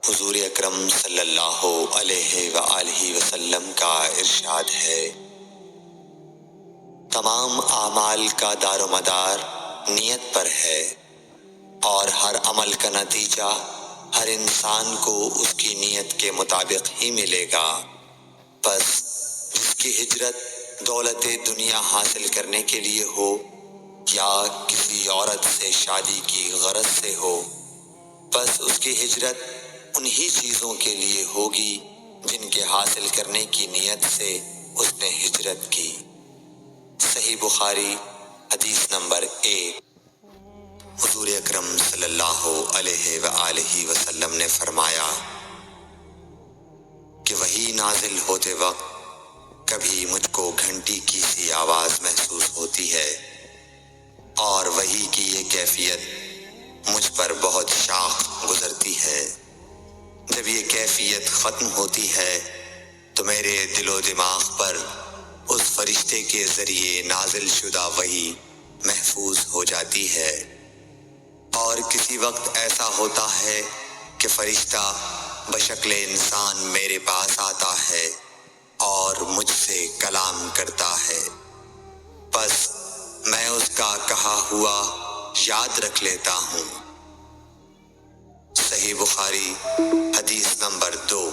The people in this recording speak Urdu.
حضور اکرم صلی اللہ علیہ وآلہ وسلم کا ارشاد ہے، تمام اعمال کا دار و مدار نیت پر ہے، اور ہر عمل کا نتیجہ ہر انسان کو اس کی نیت کے مطابق ہی ملے گا۔ پس جس کی ہجرت دولت دنیا حاصل کرنے کے لیے ہو یا کسی عورت سے شادی کی غرض سے ہو، پس اس کی ہجرت انہی چیزوں کے لیے ہوگی جن کے حاصل کرنے کی نیت سے اس نے ہجرت کی۔ صحیح بخاری حدیث نمبر 1۔ حضور اکرم صلی اللہ علیہ وآلہ وسلم نے فرمایا کہ وحی نازل ہوتے وقت کبھی مجھ کو گھنٹی کی سی آواز محسوس ہوتی ہے، اور وحی کی یہ کیفیت مجھ پر بہت شاق گزرتی ہے۔ جب یہ کیفیت ختم ہوتی ہے تو میرے دل و دماغ پر اس فرشتے کے ذریعے نازل شدہ وحی محفوظ ہو جاتی ہے، اور کسی وقت ایسا ہوتا ہے کہ فرشتہ بشکل انسان میرے پاس آتا ہے اور مجھ سے کلام کرتا ہے، پس میں اس کا کہا ہوا یاد رکھ لیتا ہوں۔ صحیح بخاری حدیث نمبر 2۔